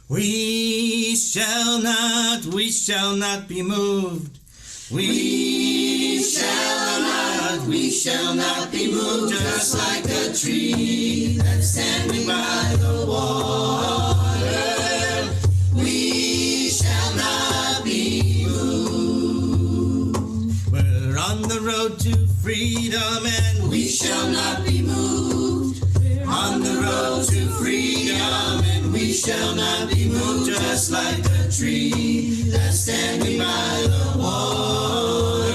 We shall not be moved. We shall not be moved, just like a tree that's standing by the water. We shall not be moved. We're on the road to freedom and we shall not be moved. We're on the road to freedom and we shall not be moved, just like a tree that's standing by the water.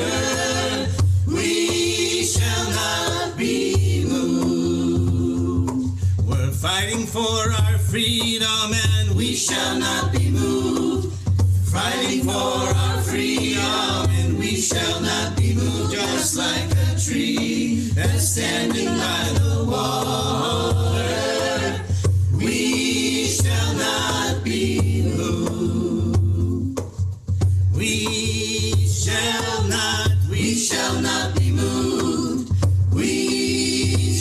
We shall not be moved. We're fighting for our freedom and we shall not be moved. Fighting for our freedom and we shall not be moved, just like a tree that's standing by the water. We shall not be moved. We shall not be moved. We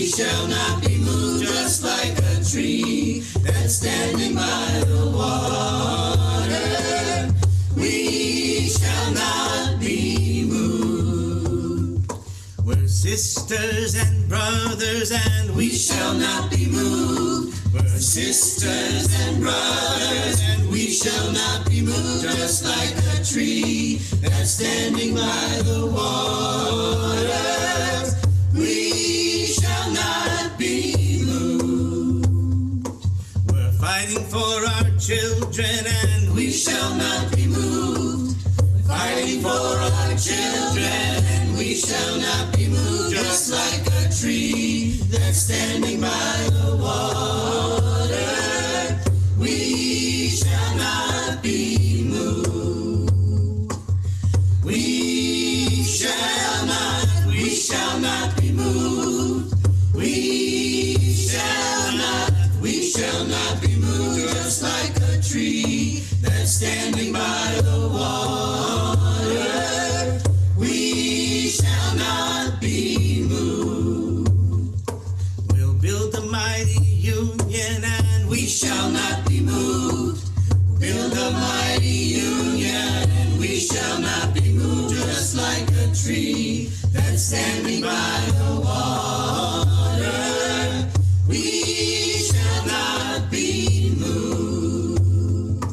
shall not be moved, just like a tree that's standing by the water. We shall not be moved. We're sisters and brothers and we shall not be moved. We're sisters and brothers and we shall not be moved, just like a tree that's standing by the water. We shall not be moved. We're fighting for our children and we shall not be moved. We're fighting for our children and we shall not be moved, just like a tree that's standing by the water. We shall not be moved. We shall not be moved. We shall not be moved, just like a tree that's standing by the water. We shall not be moved. We'll build a mighty union and we shall not be moved. Build a mighty union and we shall not be moved, just like a tree that's standing by the water. We shall not be moved.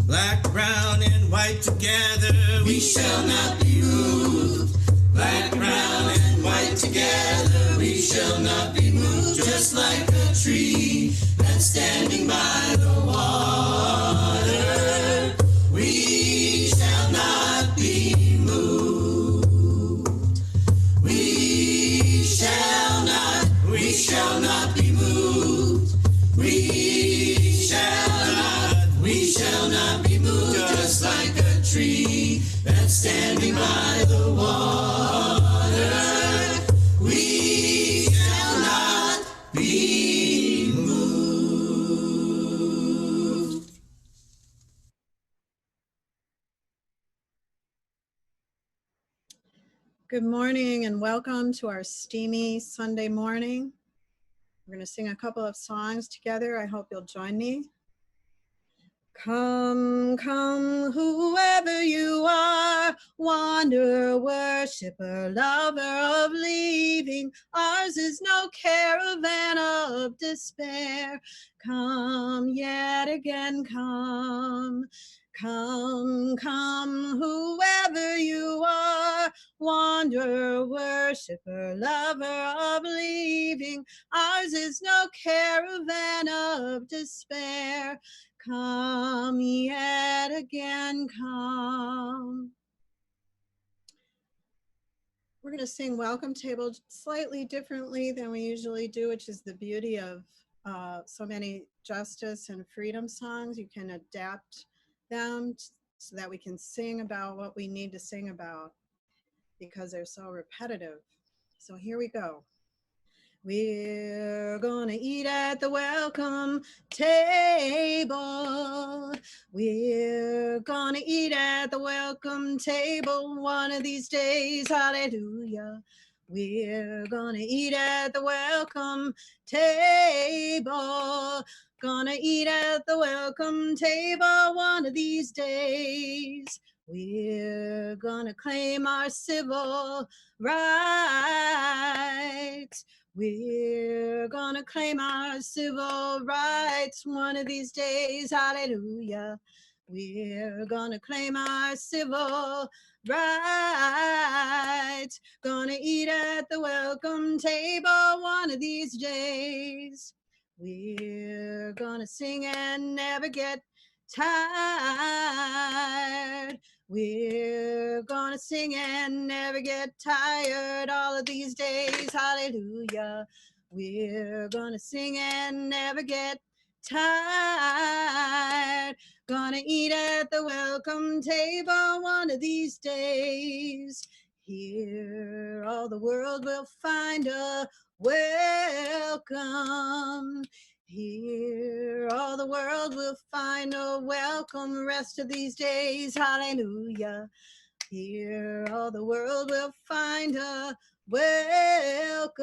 Black, brown, and white together, we shall not be moved. Black, brown, and white together, we shall not be moved, just like a tree that's standing by the water. We shall not be moved. We shall not be moved. We shall not be moved, just like a tree that's standing by the water. We shall not be moved. Good morning and welcome to our steamy Sunday morning. We're going to sing a couple of songs together. I hope you'll join me. Come, come, whoever you are, wanderer, worshiper, lover of leaving. Ours is no caravan of despair. Come yet again, come. Come, come, whoever you are, wanderer, worshiper, lover of leaving. Ours is no caravan of despair. Come yet again, come. We're going to sing Welcome Table slightly differently than we usually do, which is the beauty of so many justice and freedom songs. You can adapt them so that we can sing about what we need to sing about because they're so repetitive. So here we go. We're gonna eat at the welcome table. We're gonna eat at the welcome table one of these days, hallelujah. We're gonna eat at the welcome table. Gonna eat at the welcome table one of these days. We're gonna claim our civil rights. We're gonna claim our civil rights one of these days. Hallelujah. We're gonna claim our civil rights. Gonna eat at the welcome table one of these days. We're gonna sing and never get tired. We're gonna sing and never get tired all of these days. Hallelujah. We're gonna sing and never get tired. Gonna eat at the welcome table one of these days. Here all the world will find a welcome. Here all the world will find a welcome rest of these days. Hallelujah. Here all the world will find a welcome.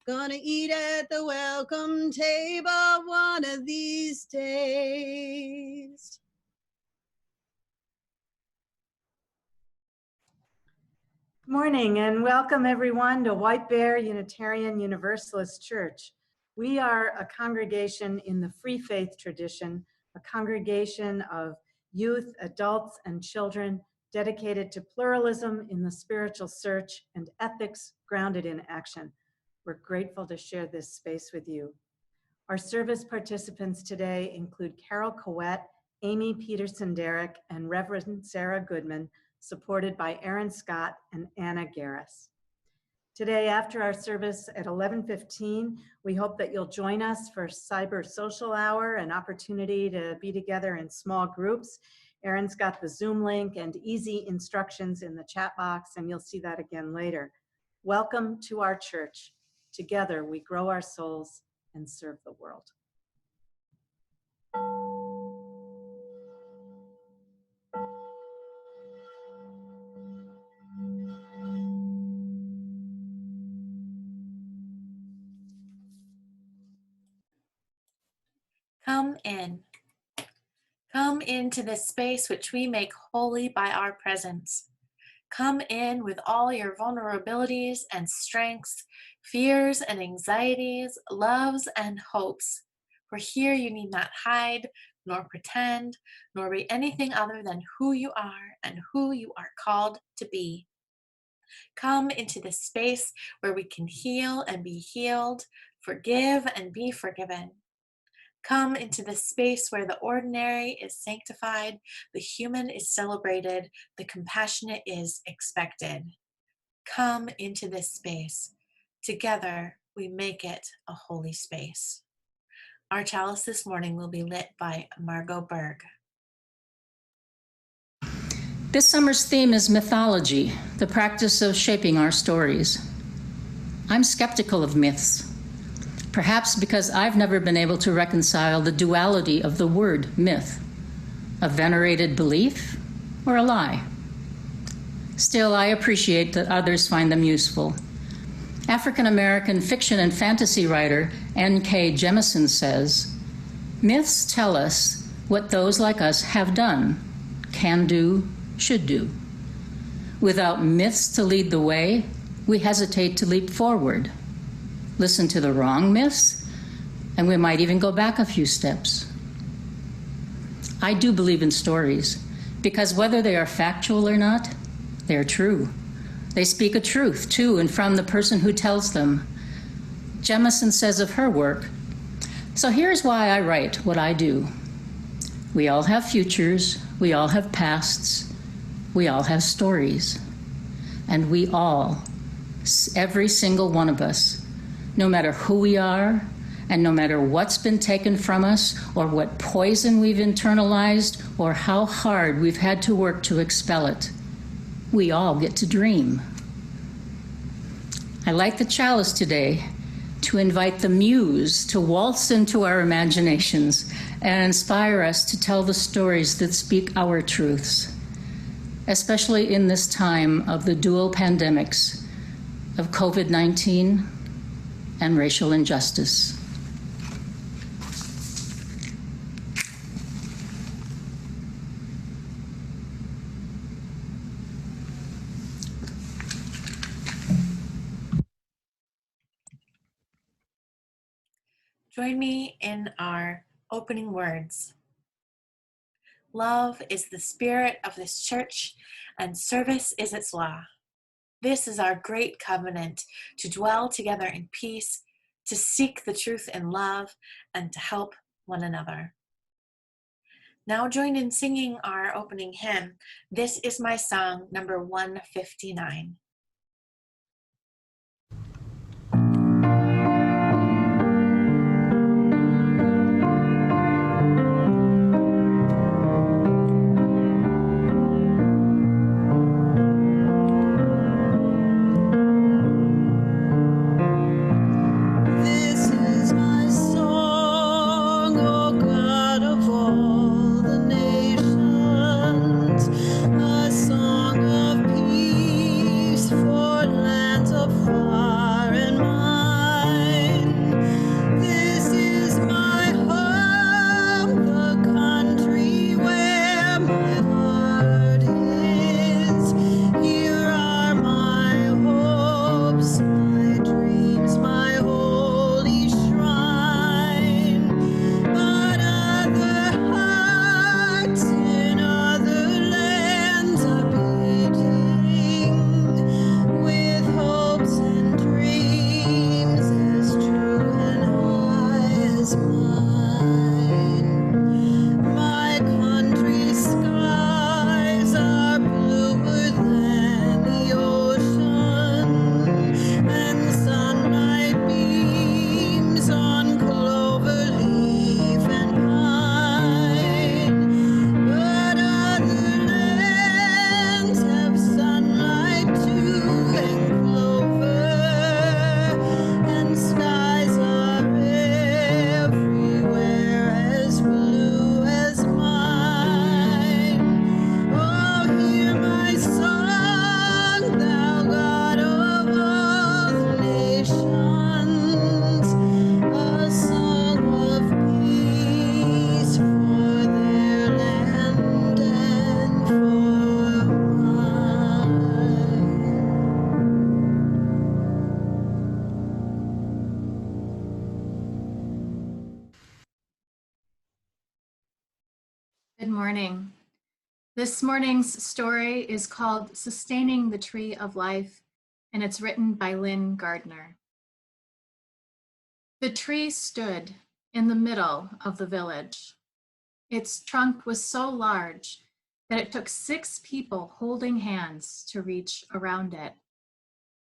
Gonna eat at the welcome table one of these days. Good morning and welcome everyone to White Bear Unitarian Universalist Church. We are a congregation in the free faith tradition, a congregation of youth, adults, and children dedicated to pluralism in the spiritual search and ethics grounded in action. We're grateful to share this space with you. Our service participants today include Carol Coette, Amy Peterson-Derrick, and Reverend Sarah Goodman, supported by Aaron Scott and Anna Garris. Today, after our service at 11:15, we hope that you'll join us for Cyber Social Hour, an opportunity to be together in small groups. Aaron's got the Zoom link and easy instructions in the chat box, and you'll see that again later. Welcome to our church. Together, we grow our souls and serve the world. Come in. Come into this space which we make holy by our presence. Come in with all your vulnerabilities and strengths, fears and anxieties, loves and hopes. For here you need not hide, nor pretend, nor be anything other than who you are and who you are called to be. Come into this space where we can heal and be healed, forgive and be forgiven. Come into the space where the ordinary is sanctified, the human is celebrated, the compassionate is expected. Come into this space. Together, we make it a holy space. Our chalice this morning will be lit by Margot Berg. This summer's theme is mythology, the practice of shaping our stories. I'm skeptical of myths. Perhaps because I've never been able to reconcile the duality of the word myth, a venerated belief or a lie. Still, I appreciate that others find them useful. African-American fiction and fantasy writer N.K. Jemisin says, "Myths tell us what those like us have done, can do, should do. Without myths to lead the way, we hesitate to leap forward. Listen to the wrong myths, and we might even go back a few steps." I do believe in stories, because whether they are factual or not, they're true. They speak a truth to and from the person who tells them. Jemisin says of her work, "So here's why I write what I do. We all have futures, we all have pasts, we all have stories. And we all, every single one of us, no matter who we are, and no matter what's been taken from us, or what poison we've internalized, or how hard we've had to work to expel it, we all get to dream." I light the chalice today to invite the muse to waltz into our imaginations and inspire us to tell the stories that speak our truths, especially in this time of the dual pandemics of COVID-19 and racial injustice. Join me in our opening words. Love is the spirit of this church, and service is its law. This is our great covenant, to dwell together in peace, to seek the truth in love, and to help one another. Now join in singing our opening hymn. This is my song, number 159. This is my song, O God of all the nations, a song of peace for lands afar and mine. This is my home, the country where my heart is. Here are my hopes, my dreams, my holy shrine. But other hearts in other lands are beating with hopes and dreams as true and high as mine. My country's skies are bluer than the ocean, and sunlight beams on clover leaf and pine. But other lands have sunlight too, and clover, and skies are everywhere as blue as mine. Oh, hear my song, thou God of all the nations, a song of peace for their land and for mine. Good morning. This morning's story is called Sustaining the Tree of Life, and it's written by Lynn Gardner. The tree stood in the middle of the village. Its trunk was so large that it took 6 people holding hands to reach around it.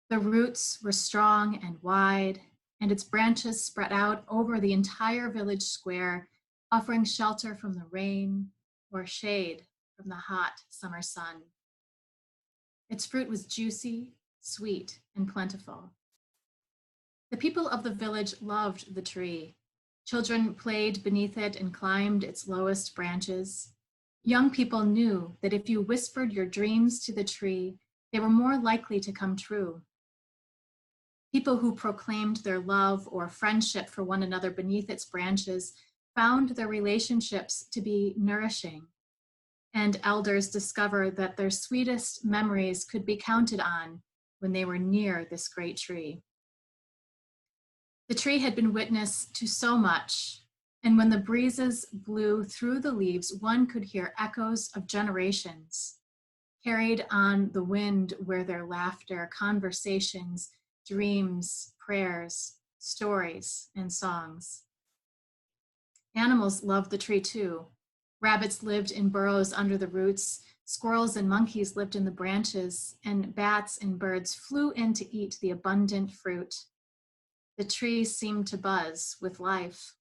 The roots were strong and wide, and its branches spread out over the entire village square, offering shelter from the rain or shade from the hot summer sun. Its fruit was juicy, sweet, and plentiful. The people of the village loved the tree. Children played beneath it and climbed its lowest branches. Young people knew that if you whispered your dreams to the tree, they were more likely to come true. People who proclaimed their love or friendship for one another beneath its branches found their relationships to be nourishing, and elders discovered that their sweetest memories could be counted on when they were near this great tree. The tree had been witness to so much, and when the breezes blew through the leaves, one could hear echoes of generations carried on the wind, where their laughter, conversations, dreams, prayers, stories, and songs. Animals loved the tree too. Rabbits lived in burrows under the roots, squirrels and monkeys lived in the branches, and bats and birds flew in to eat the abundant fruit. The tree seemed to buzz with life.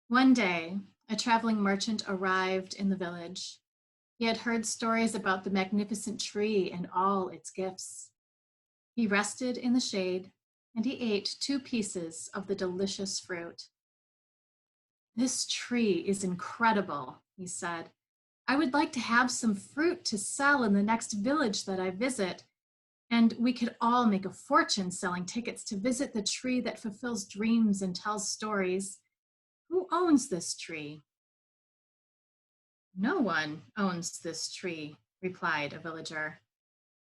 One day, a traveling merchant arrived in the village. He had heard stories about the magnificent tree and all its gifts. He rested in the shade, and he ate 2 pieces of the delicious fruit. "This tree is incredible," he said. "I would like to have some fruit to sell in the next village that I visit, and we could all make a fortune selling tickets to visit the tree that fulfills dreams and tells stories. Who owns this tree?" "No one owns this tree," replied a villager.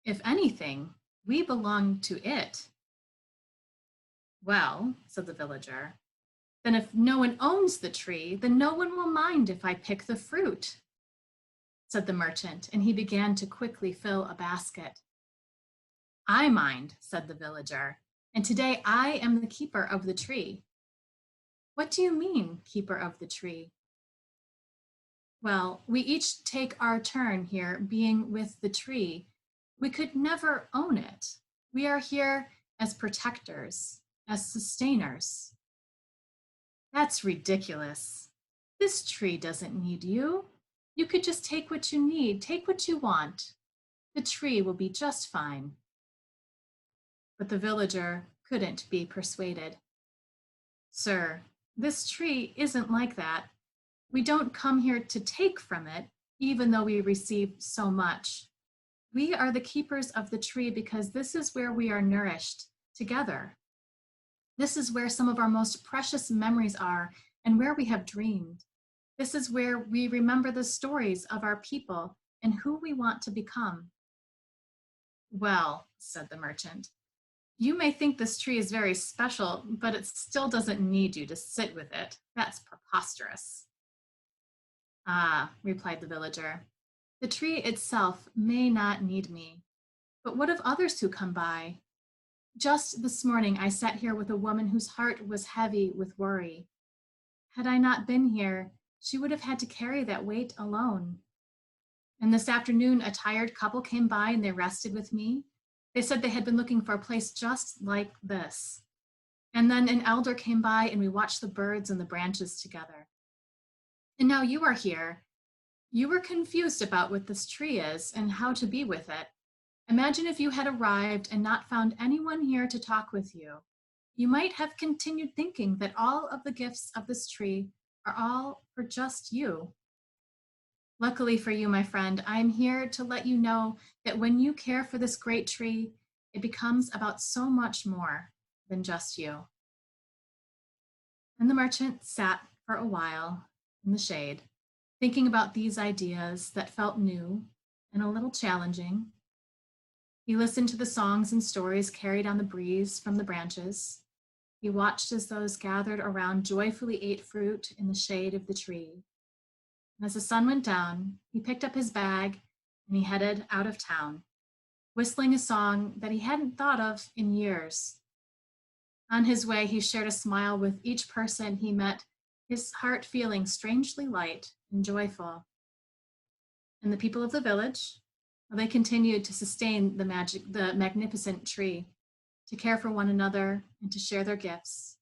"If anything, we belong to it." "Well," said the villager, Then if no one owns the tree, then no one will mind if I pick the fruit, said the merchant, and he began to quickly fill a basket. I mind, said the villager, and today I am the keeper of the tree. What do you mean, keeper of the tree? Well, we each take our turn here being with the tree. We could never own it. We are here as protectors, as sustainers. That's ridiculous. This tree doesn't need you. You could just take what you need, take what you want. The tree will be just fine. But the villager couldn't be persuaded. Sir, this tree isn't like that. We don't come here to take from it, even though we receive so much. We are the keepers of the tree because this is where we are nourished together. This is where some of our most precious memories are and where we have dreamed. This is where we remember the stories of our people and who we want to become. Well, said the merchant, you may think this tree is very special, but it still doesn't need you to sit with it. That's preposterous. Ah, replied the villager, the tree itself may not need me, but what of others who come by? Just this morning, I sat here with a woman whose heart was heavy with worry. Had I not been here, she would have had to carry that weight alone. And this afternoon, a tired couple came by and they rested with me. They said they had been looking for a place just like this. And then an elder came by and we watched the birds and the branches together. And now you are here. You were confused about what this tree is and how to be with it. Imagine if you had arrived and not found anyone here to talk with you. You might have continued thinking that all of the gifts of this tree are all for just you. Luckily for you, my friend, I am here to let you know that when you care for this great tree, it becomes about so much more than just you. And the merchant sat for a while in the shade, thinking about these ideas that felt new and a little challenging. He listened to the songs and stories carried on the breeze from the branches. He watched as those gathered around joyfully ate fruit in the shade of the tree. And as the sun went down, he picked up his bag and he headed out of town, whistling a song that he hadn't thought of in years. On his way, he shared a smile with each person he met, his heart feeling strangely light and joyful. And the people of the village, they continued to sustain the magnificent tree, to care for one another and to share their gifts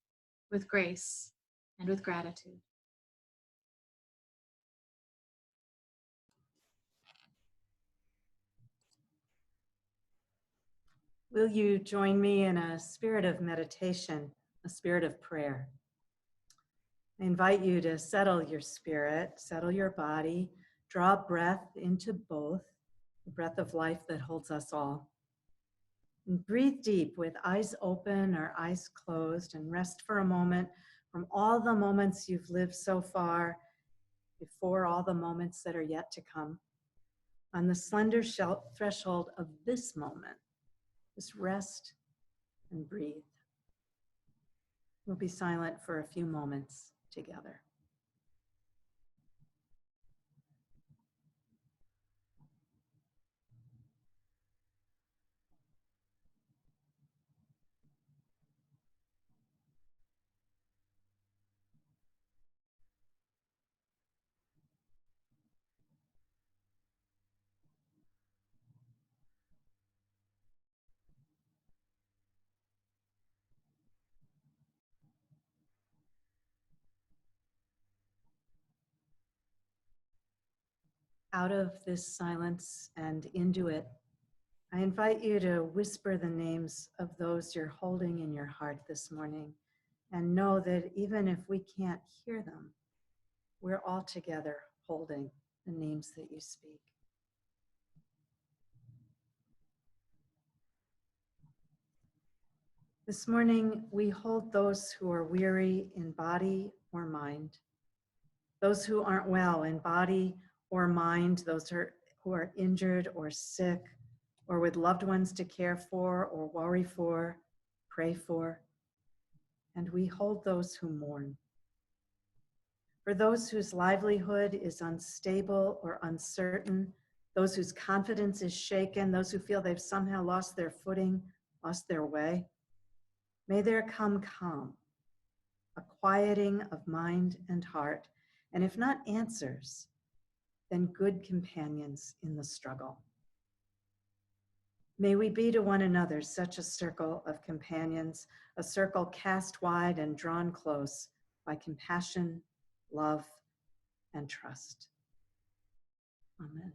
with grace and with gratitude. Will you join me in a spirit of meditation, a spirit of prayer? I invite you to settle your spirit, settle your body, draw breath into both, the breath of life that holds us all. And breathe deep with eyes open or eyes closed and rest for a moment from all the moments you've lived so far before all the moments that are yet to come. On the slender threshold of this moment, just rest and breathe. We'll be silent for a few moments together. Out of this silence and into it, I invite you to whisper the names of those you're holding in your heart this morning, and know that even if we can't hear them, we're all together holding the names that you speak. This morning, we hold those who are weary in body or mind, those who aren't well in body or mind, those who are injured or sick, or with loved ones to care for or worry for, pray for. And we hold those who mourn. For those whose livelihood is unstable or uncertain, those whose confidence is shaken, those who feel they've somehow lost their footing, lost their way, may there come calm, a quieting of mind and heart, and if not answers, then good companions in the struggle. May we be to one another such a circle of companions, a circle cast wide and drawn close by compassion, love, and trust. Amen.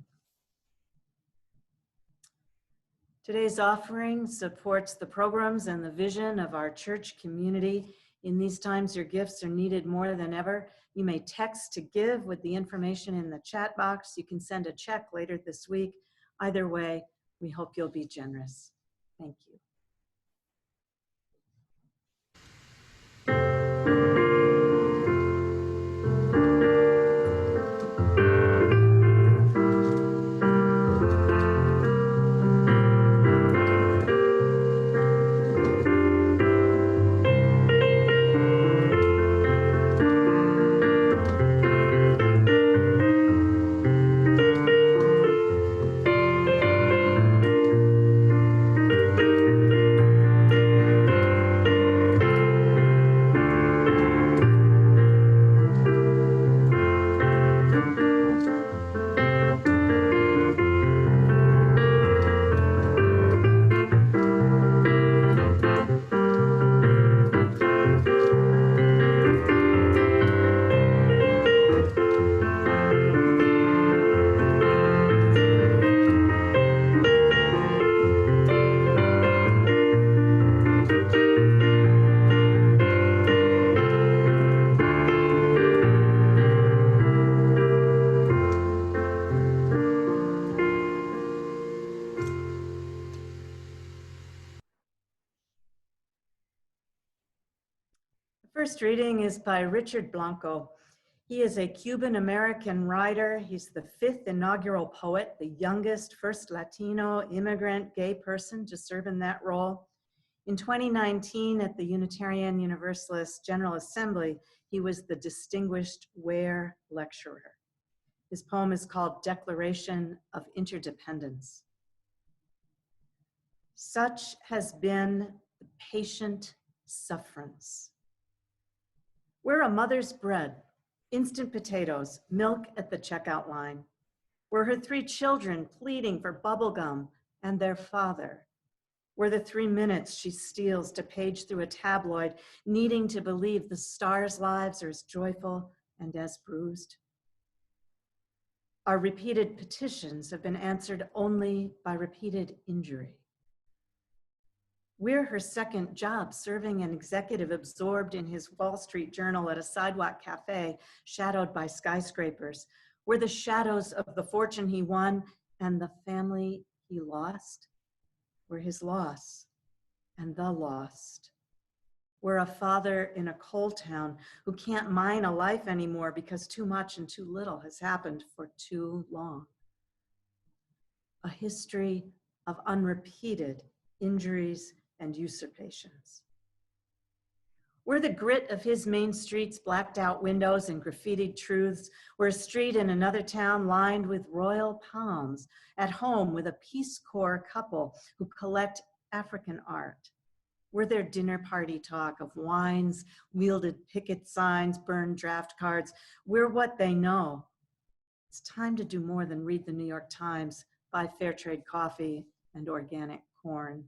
Today's offering supports the programs and the vision of our church community. In these times, your gifts are needed more than ever. You may text to give with the information in the chat box. You can send a check later this week. Either way, we hope you'll be generous. Thank you. First reading is by Richard Blanco. He is a Cuban-American writer. He's the 5th inaugural poet, the youngest first Latino immigrant gay person to serve in that role. In 2019, at the Unitarian Universalist General Assembly, he was the Distinguished Ware Lecturer. His poem is called Declaration of Interdependence. Such has been the patient sufferance. We're a mother's bread, instant potatoes, milk at the checkout line. We're her 3 children pleading for bubblegum and their father. We're the 3 minutes she steals to page through a tabloid, needing to believe the stars' lives are as joyful and as bruised. Our repeated petitions have been answered only by repeated injury. We're her second job, serving an executive absorbed in his Wall Street Journal at a sidewalk cafe, shadowed by skyscrapers. We're the shadows of the fortune he won and the family he lost. We're his loss and the lost. We're a father in a coal town who can't mine a life anymore because too much and too little has happened for too long. A history of unrepeated injuries and usurpations. We're the grit of his main streets, blacked out windows and graffitied truths. We're a street in another town lined with royal palms, at home with a Peace Corps couple who collect African art. We're their dinner party talk of wines, wielded picket signs, burned draft cards. We're what they know. It's time to do more than read the New York Times, buy fair trade coffee and organic corn.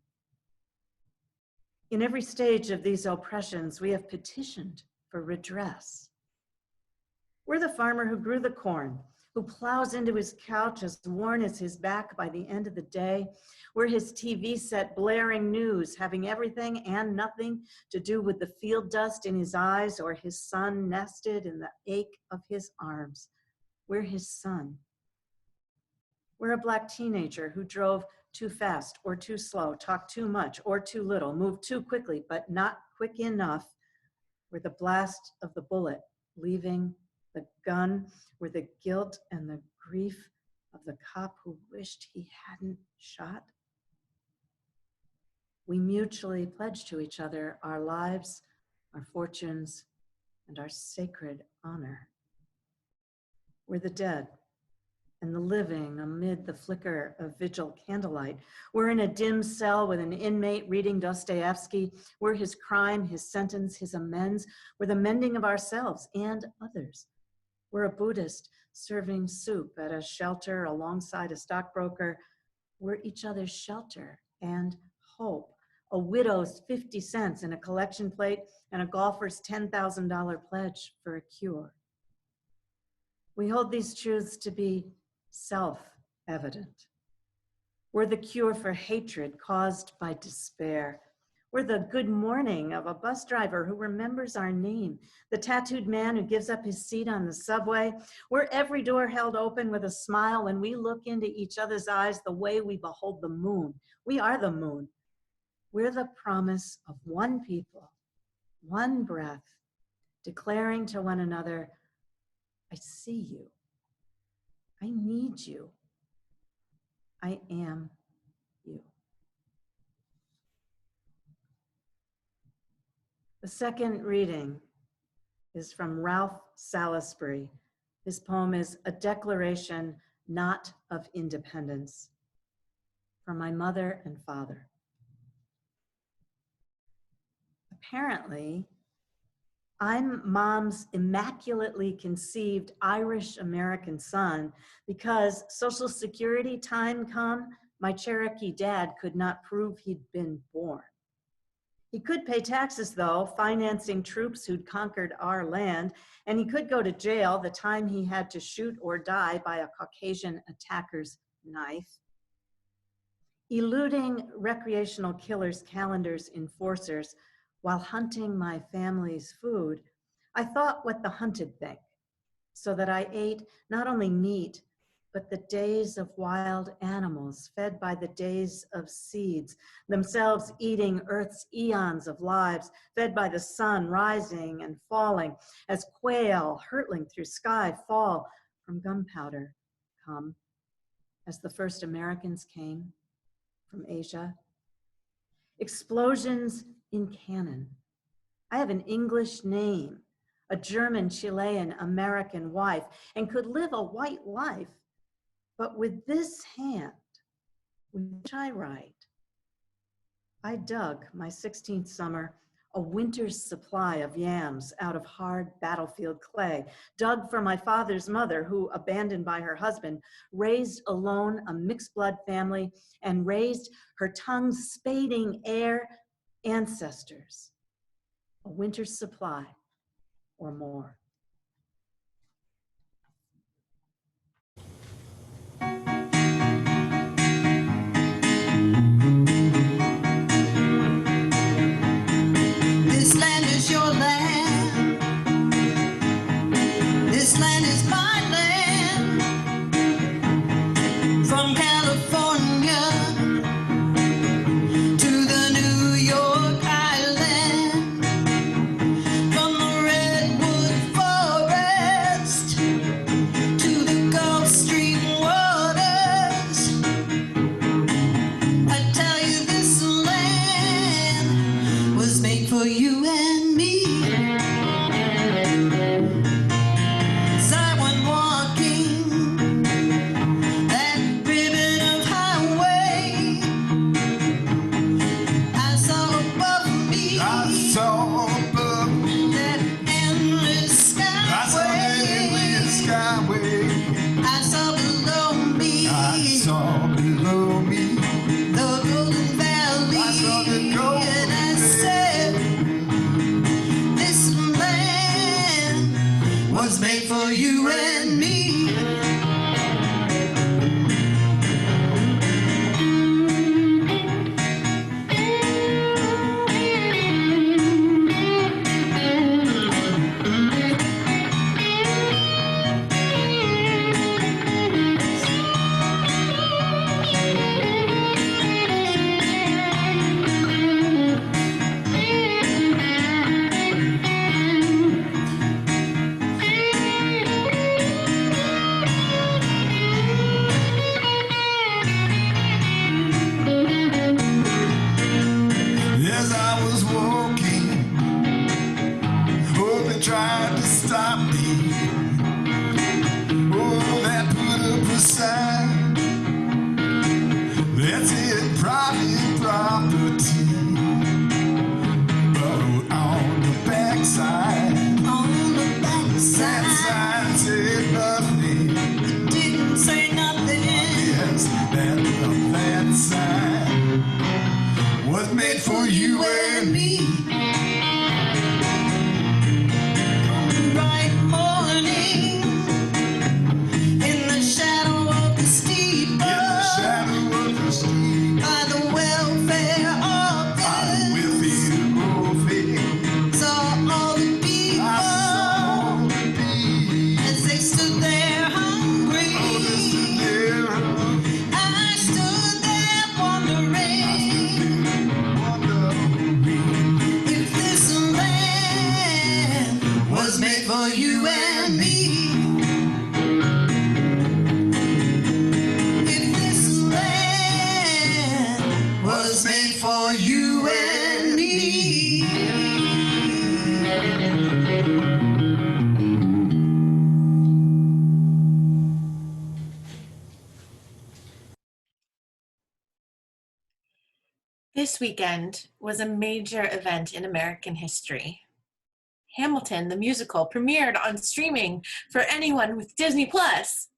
In every stage of these oppressions, we have petitioned for redress. We're the farmer who grew the corn, who plows into his couch as worn as his back by the end of the day. We're his TV set blaring news, having everything and nothing to do with the field dust in his eyes or his son nested in the ache of his arms. We're his son. We're a Black teenager who drove too fast or too slow, talked too much or too little, moved too quickly, but not quick enough. We're the blast of the bullet, leaving the gun. We're the guilt and the grief of the cop who wished he hadn't shot. We mutually pledge to each other our lives, our fortunes, and our sacred honor. We're the dead and the living amid the flicker of vigil candlelight. We're in a dim cell with an inmate reading Dostoevsky. We're his crime, his sentence, his amends. We're the mending of ourselves and others. We're a Buddhist serving soup at a shelter alongside a stockbroker. We're each other's shelter and hope. A widow's 50 cents in a collection plate and a golfer's $10,000 pledge for a cure. We hold these truths to be self-evident. We're the cure for hatred caused by despair. We're the good morning of a bus driver who remembers our name, the tattooed man who gives up his seat on the subway. We're every door held open with a smile when we look into each other's eyes the way we behold the moon. We are the moon. We're the promise of one people, one breath, declaring to one another, I see you. I need you. I am you. The second reading is from Ralph Salisbury. His poem is A Declaration Not of Independence, for my mother and father. Apparently, I'm Mom's immaculately conceived Irish-American son because Social Security time come, my Cherokee dad could not prove he'd been born. He could pay taxes though, financing troops who'd conquered our land, and he could go to jail the time he had to shoot or die by a Caucasian attacker's knife. Eluding recreational killers' calendars enforcers, while hunting my family's food, I thought what the hunted think, so that I ate not only meat, but the days of wild animals fed by the days of seeds, themselves eating Earth's eons of lives, fed by the sun rising and falling, as quail hurtling through sky fall from gunpowder come, as the first Americans came from Asia. Explosions in cannon. I have an English name, a German, Chilean, American wife, and could live a white life. But with this hand, with which I write, I dug my 16th summer a winter's supply of yams out of hard battlefield clay, dug for my father's mother, who, abandoned by her husband, raised alone a mixed blood family and raised her tongue spading air ancestors, a winter's supply or more. This land is your land. This land is my land. From California to the New York Island, from the redwood forest to the Gulf Stream waters. I tell you, this land was made for you and me. As I went walking that ribbon of highway, I saw above me that endless skyway. I saw below me the Golden Valley, and I said, you and me. On the bright morning, in the shadow of the steeple, by the welfare of this, saw all the people as they stood there hungry. I stood there wondering if this land was made for you and me. If this land was made for you and me. This weekend was a major event in American history. Hamilton, the musical, premiered on streaming for anyone with Disney Plus.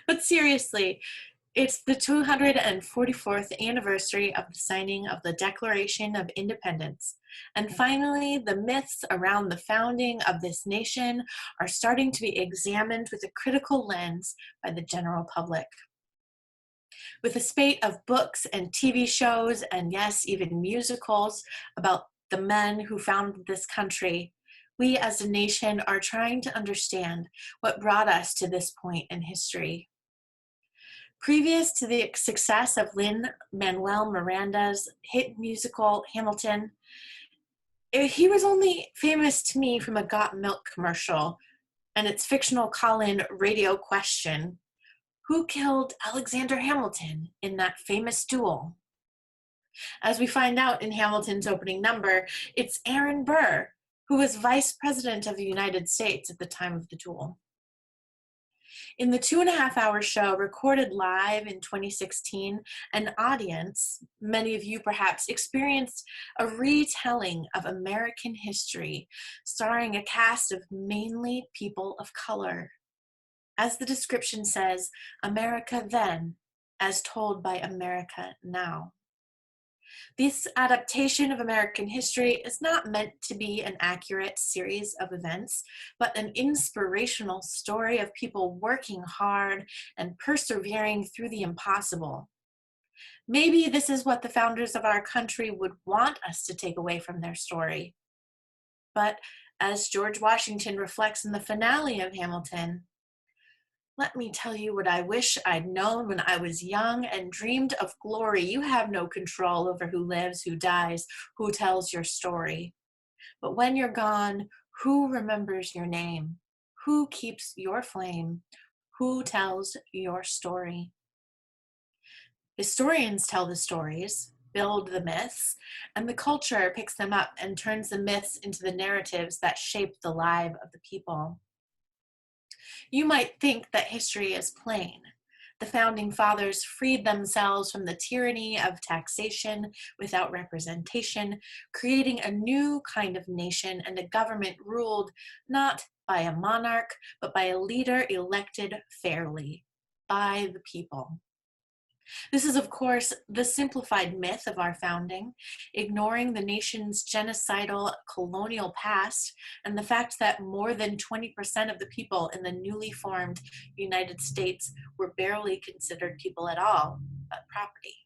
But seriously, it's the 244th anniversary of the signing of the Declaration of Independence. And finally, the myths around the founding of this nation are starting to be examined with a critical lens by the general public. With a spate of books and TV shows, and yes, even musicals about the men who founded this country, we as a nation are trying to understand what brought us to this point in history. Previous to the success of Lin-Manuel Miranda's hit musical Hamilton, he was only famous to me from a Got Milk commercial and its fictional call-in radio question: who killed Alexander Hamilton in that famous duel? As we find out in Hamilton's opening number, it's Aaron Burr, who was Vice President of the United States at the time of the duel. In the 2.5-hour show recorded live in 2016, an audience, many of you perhaps, experienced a retelling of American history, starring a cast of mainly people of color. As the description says, America then, as told by America now. This adaptation of American history is not meant to be an accurate series of events, but an inspirational story of people working hard and persevering through the impossible. Maybe this is what the founders of our country would want us to take away from their story. But as George Washington reflects in the finale of Hamilton, let me tell you what I wish I'd known when I was young and dreamed of glory. You have no control over who lives, who dies, who tells your story. But when you're gone, who remembers your name? Who keeps your flame? Who tells your story? Historians tell the stories, build the myths, and the culture picks them up and turns the myths into the narratives that shape the life of the people. You might think that history is plain. The founding fathers freed themselves from the tyranny of taxation without representation, creating a new kind of nation and a government ruled not by a monarch, but by a leader elected fairly by the people. This is, of course, the simplified myth of our founding, ignoring the nation's genocidal colonial past and the fact that more than 20% of the people in the newly formed United States were barely considered people at all, but property.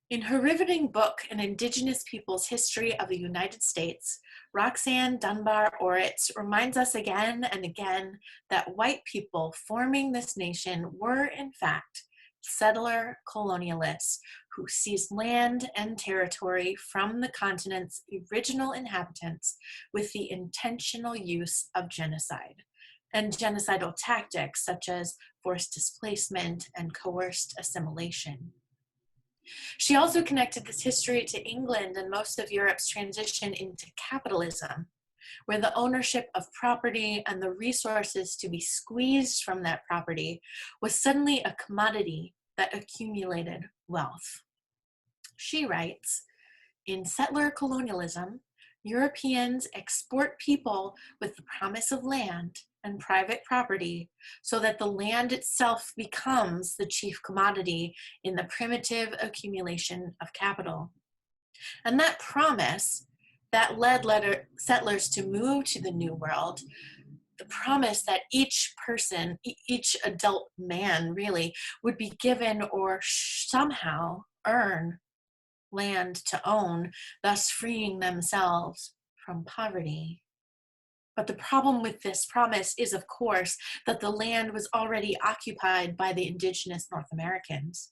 In her riveting book, An Indigenous People's History of the United States, Roxanne Dunbar Oritz reminds us again and again that white people forming this nation were, in fact, settler colonialists who seized land and territory from the continent's original inhabitants with the intentional use of genocide and genocidal tactics such as forced displacement and coerced assimilation. She also connected this history to England and most of Europe's transition into capitalism, where the ownership of property and the resources to be squeezed from that property was suddenly a commodity that accumulated wealth. She writes, in settler colonialism, Europeans export people with the promise of land and private property so that the land itself becomes the chief commodity in the primitive accumulation of capital. And that promise that led settlers to move to the New World, the promise that each person, each adult man really, would be given or somehow earn land to own, thus freeing themselves from poverty. But the problem with this promise is, of course, that the land was already occupied by the indigenous North Americans.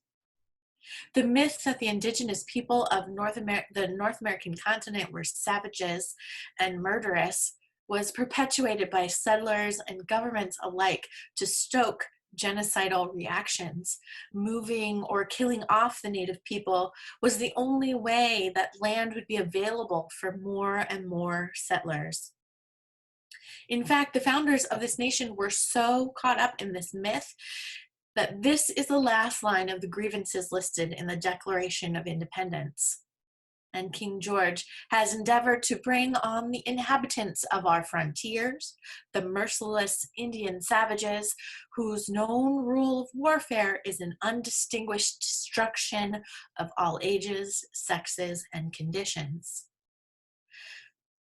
The myth that the indigenous people of the North American continent were savages and murderous was perpetuated by settlers and governments alike to stoke genocidal reactions. Moving or killing off the native people was the only way that land would be available for more and more settlers. In fact, the founders of this nation were so caught up in this myth that this is the last line of the grievances listed in the Declaration of Independence. And King George has endeavored to bring on the inhabitants of our frontiers, the merciless Indian savages, whose known rule of warfare is an undistinguished destruction of all ages, sexes, and conditions.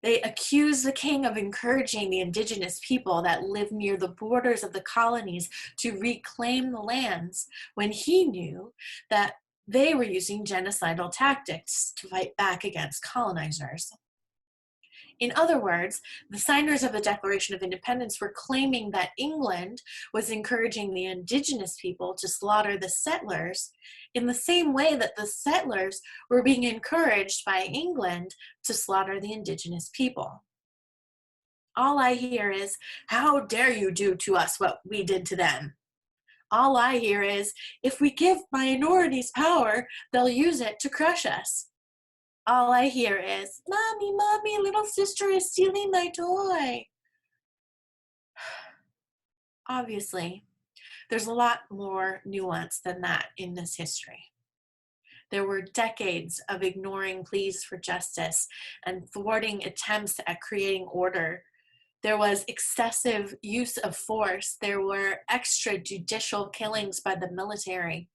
They accuse the king of encouraging the indigenous people that live near the borders of the colonies to reclaim the lands, when he knew that they were using genocidal tactics to fight back against colonizers. In other words, the signers of the Declaration of Independence were claiming that England was encouraging the indigenous people to slaughter the settlers in the same way that the settlers were being encouraged by England to slaughter the indigenous people. All I hear is, "How dare you do to us what we did to them?" All I hear is, "If we give minorities power, they'll use it to crush us." All I hear is, "Mommy, Mommy, little sister is stealing my toy." Obviously, there's a lot more nuance than that in this history. There were decades of ignoring pleas for justice and thwarting attempts at creating order. There was excessive use of force. There were extrajudicial killings by the military.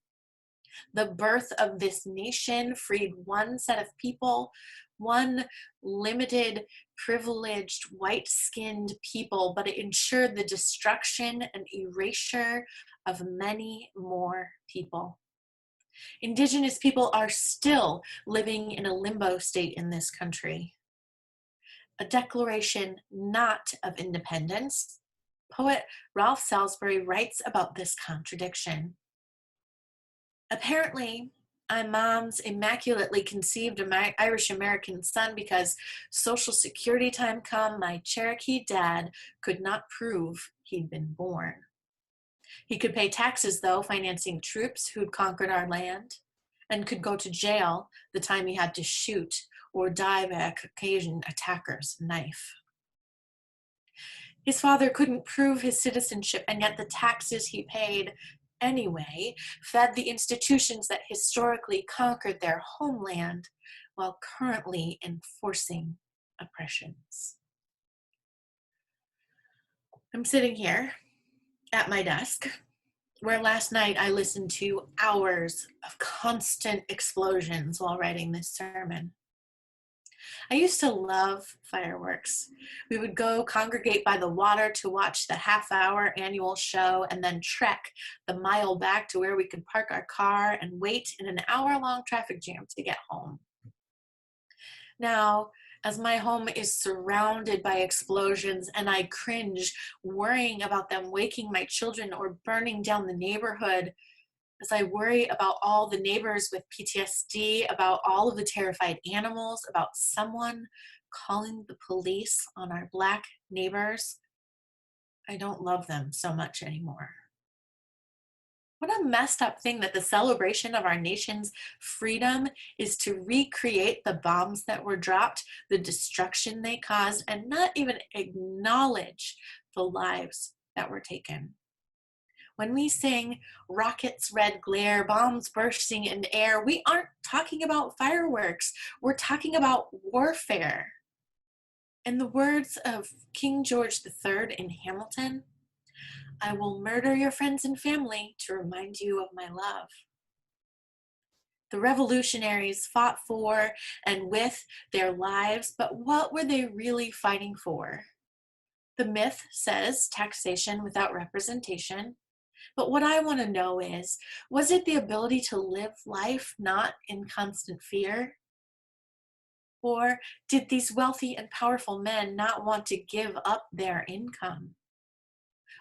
The birth of this nation freed one set of people, one limited, privileged, white-skinned people, but it ensured the destruction and erasure of many more people. Indigenous people are still living in a limbo state in this country. A declaration not of independence. Poet Ralph Salisbury writes about this contradiction. Apparently, I'm Mom's immaculately conceived Irish-American son because Social Security time come, my Cherokee dad could not prove he'd been born. He could pay taxes, though, financing troops who'd conquered our land, and could go to jail the time he had to shoot or die by a Caucasian attacker's knife. His father couldn't prove his citizenship, and yet the taxes he paid anyway fed the institutions that historically conquered their homeland while currently enforcing oppressions. I'm sitting here at my desk where last night I listened to hours of constant explosions while writing this sermon. I used to love fireworks. We would go congregate by the water to watch the half-hour annual show and then trek the mile back to where we could park our car and wait in an hour-long traffic jam to get home. Now, as my home is surrounded by explosions and I cringe worrying about them waking my children or burning down the neighborhood, as I worry about all the neighbors with PTSD, about all of the terrified animals, about someone calling the police on our Black neighbors, I don't love them so much anymore. What a messed up thing that the celebration of our nation's freedom is to recreate the bombs that were dropped, the destruction they caused, and not even acknowledge the lives that were taken. When we sing rockets, red glare, bombs bursting in air, we aren't talking about fireworks. We're talking about warfare. In the words of King George III in Hamilton, I will murder your friends and family to remind you of my love. The revolutionaries fought for and with their lives, but what were they really fighting for? The myth says taxation without representation, but what I want to know is, was it the ability to live life not in constant fear? Or did these wealthy and powerful men not want to give up their income?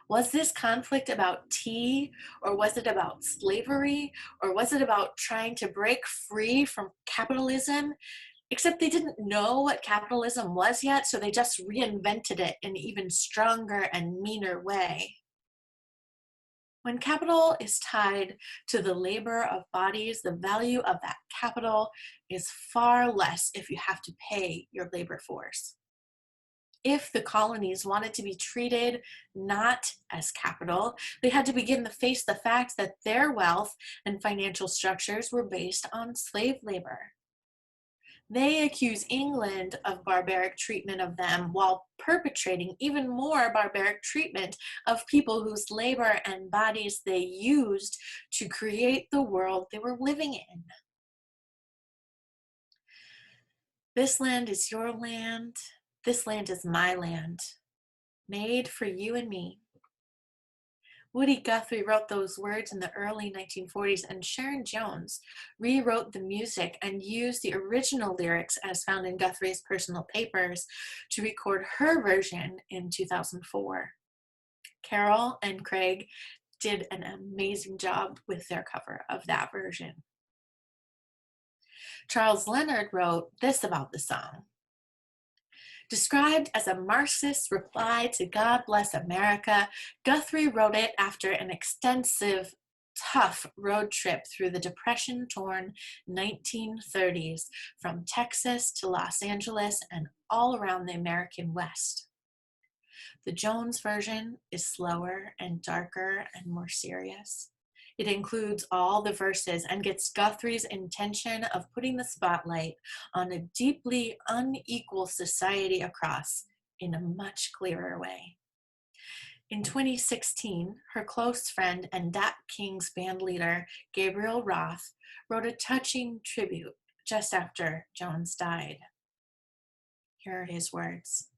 Was this conflict about tea, or was it about slavery, or was it about trying to break free from capitalism? Except they didn't know what capitalism was yet, so they just reinvented it in an even stronger and meaner way. When capital is tied to the labor of bodies, the value of that capital is far less if you have to pay your labor force. If the colonies wanted to be treated not as capital, they had to begin to face the fact that their wealth and financial structures were based on slave labor. They accuse England of barbaric treatment of them while perpetrating even more barbaric treatment of people whose labor and bodies they used to create the world they were living in. This land is your land. This land is my land, made for you and me. Woody Guthrie wrote those words in the early 1940s, and Sharon Jones rewrote the music and used the original lyrics as found in Guthrie's personal papers to record her version in 2004. Carol and Craig did an amazing job with their cover of that version. Charles Leonard wrote this about the song. Described as a Marxist reply to God Bless America, Guthrie wrote it after an extensive, tough road trip through the depression-torn 1930s from Texas to Los Angeles and all around the American West. The Jones version is slower and darker and more serious. It includes all the verses and gets Guthrie's intention of putting the spotlight on a deeply unequal society across in a much clearer way. In 2016, her close friend and Dap Kings band leader, Gabriel Roth, wrote a touching tribute just after Jones died. Here are his words.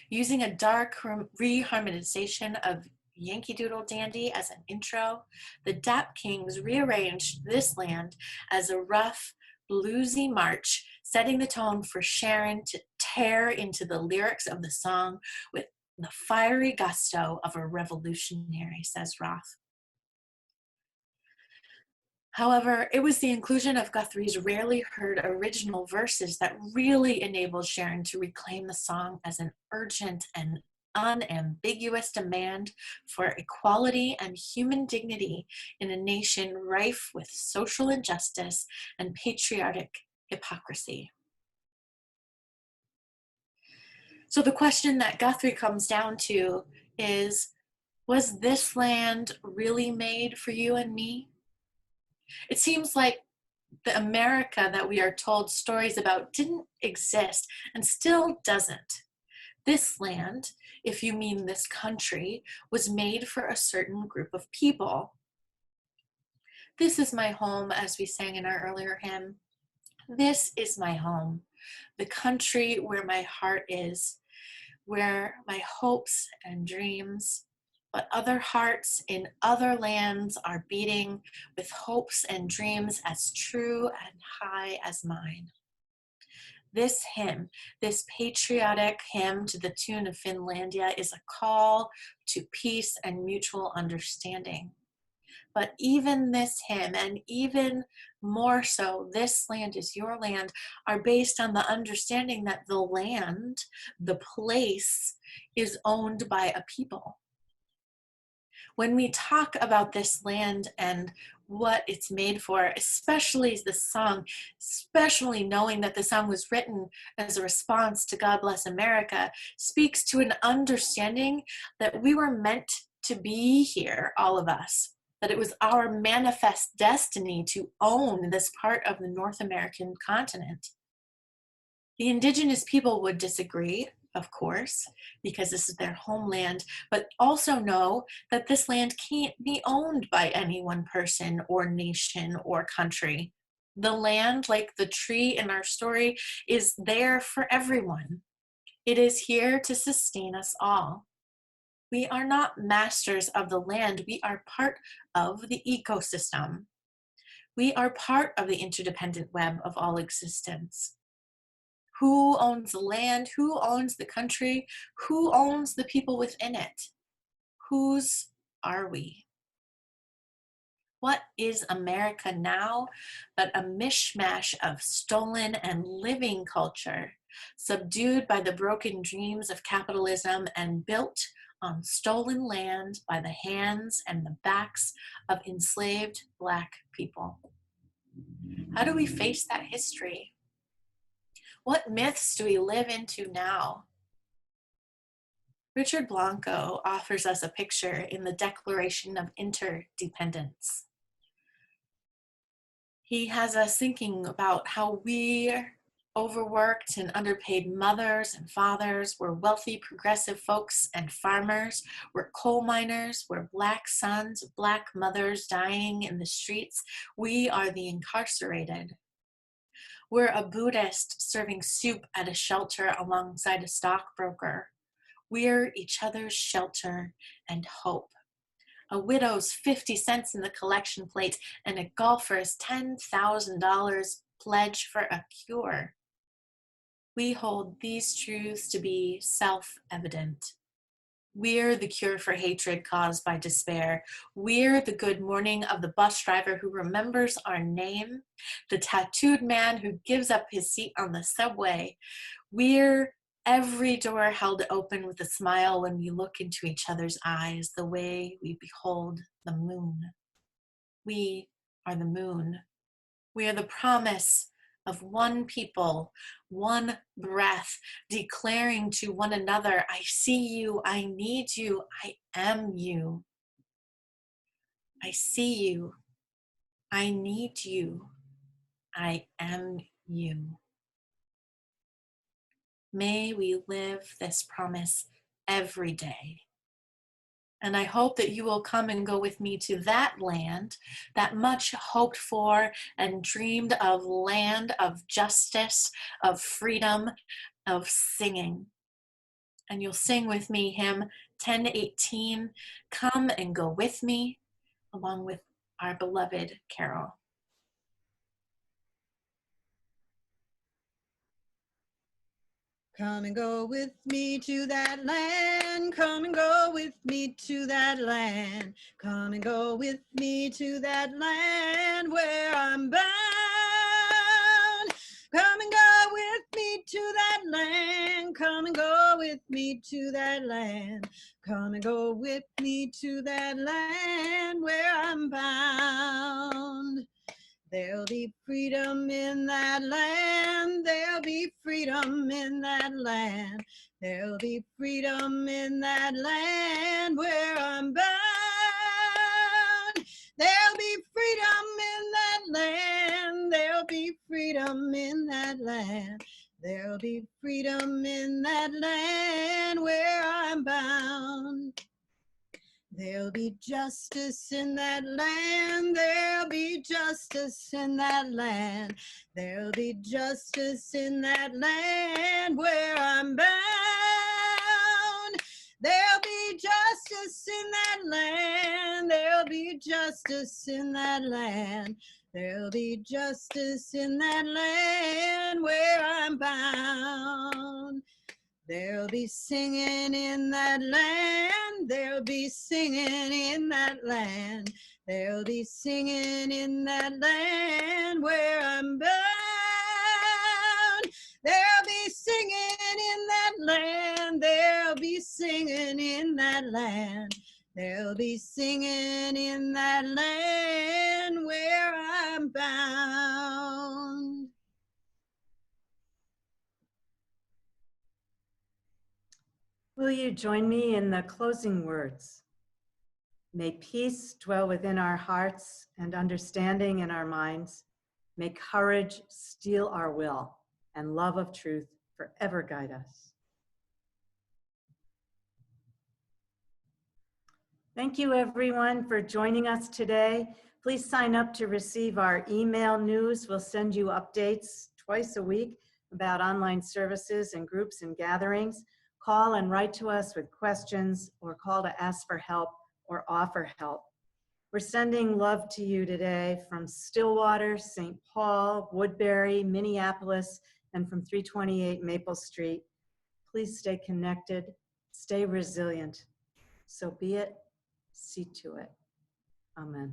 Using a dark reharmonization of Yankee Doodle Dandy as an intro, the Dap Kings rearranged This Land as a rough, bluesy march, setting the tone for Sharon to tear into the lyrics of the song with the fiery gusto of a revolutionary, says Roth. However, it was the inclusion of Guthrie's rarely heard original verses that really enabled Sharon to reclaim the song as an urgent and unambiguous demand for equality and human dignity in a nation rife with social injustice and patriotic hypocrisy. So the question that Guthrie comes down to is, was this land really made for you and me? It seems like the America that we are told stories about didn't exist and still doesn't. This land, if you mean this country, was made for a certain group of people. This is my home, as we sang in our earlier hymn. This is my home, the country where my heart is, where my hopes and dreams, but other hearts in other lands are beating with hopes and dreams as true and high as mine. This hymn, this patriotic hymn to the tune of Finlandia, is a call to peace and mutual understanding. But even this hymn, and even more so, This Land is Your Land, are based on the understanding that the land, the place, is owned by a people. When we talk about this land and what it's made for, especially the song, especially knowing that the song was written as a response to God Bless America, speaks to an understanding that we were meant to be here, all of us, that it was our manifest destiny to own this part of the North American continent. The indigenous people would disagree, of course, because this is their homeland, but also know that this land can't be owned by any one person or nation or country. The land, like the tree in our story, is there for everyone. It is here to sustain us all. We are not masters of the land. We are part of the ecosystem. We are part of the interdependent web of all existence. Who owns the land? Who owns the country? Who owns the people within it? Whose are we? What is America now but a mishmash of stolen and living culture, subdued by the broken dreams of capitalism and built on stolen land by the hands and the backs of enslaved Black people? How do we face that history? What myths do we live into now? Richard Blanco offers us a picture in the Declaration of Interdependence. He has us thinking about how we're overworked and underpaid mothers and fathers, we're wealthy progressive folks and farmers, we're coal miners, we're Black sons, Black mothers dying in the streets. We are the incarcerated. We're a Buddhist serving soup at a shelter alongside a stockbroker. We're each other's shelter and hope. A widow's 50 cents in the collection plate and a golfer's $10,000 pledge for a cure. We hold these truths to be self-evident. We're the cure for hatred caused by despair. We're the good morning of the bus driver who remembers our name, the tattooed man who gives up his seat on the subway. We're every door held open with a smile when we look into each other's eyes, the way we behold the moon. We are the moon. We are the promise of one people, one breath, declaring to one another, I see you, I need you, I am you. I see you, I need you, I am you. May we live this promise every day. And I hope that you will come and go with me to that land, that much hoped for and dreamed of land of justice, of freedom, of singing. And you'll sing with me hymn 1018, Come and Go With Me, along with our beloved Carol. Come and go with me to that land. Come and go with me to that land. Come and go with me to that land where I'm bound. Come and go with me to that land. Come and go with me to that land. Come and go with me to that land where I'm bound. There'll be freedom in that land. There'll be freedom in that land. There'll be freedom in that land where I'm bound. There'll be freedom in that land. There'll be freedom in that land. There'll be freedom in that land where I'm bound. There'll be justice in that land. There'll be justice in that land. There'll be justice in that land where I'm bound. There'll be justice in that land. There'll be justice in that land. There'll be justice in that land where I'm bound. There'll be singing in that land. There'll be singing in that land. There'll be singing in that land where I'm bound. There'll be singing in that land. There'll be singing in that land. There'll be singing in that land where I'm bound. Will you join me in the closing words? May peace dwell within our hearts and understanding in our minds. May courage steel our will and love of truth forever guide us. Thank you, everyone, for joining us today. Please sign up to receive our email news. We'll send you updates twice a week about online services and groups and gatherings. Call and write to us with questions or call to ask for help or offer help. We're sending love to you today from Stillwater, St. Paul, Woodbury, Minneapolis, and from 328 Maple Street. Please stay connected, stay resilient. So be it, see to it. Amen.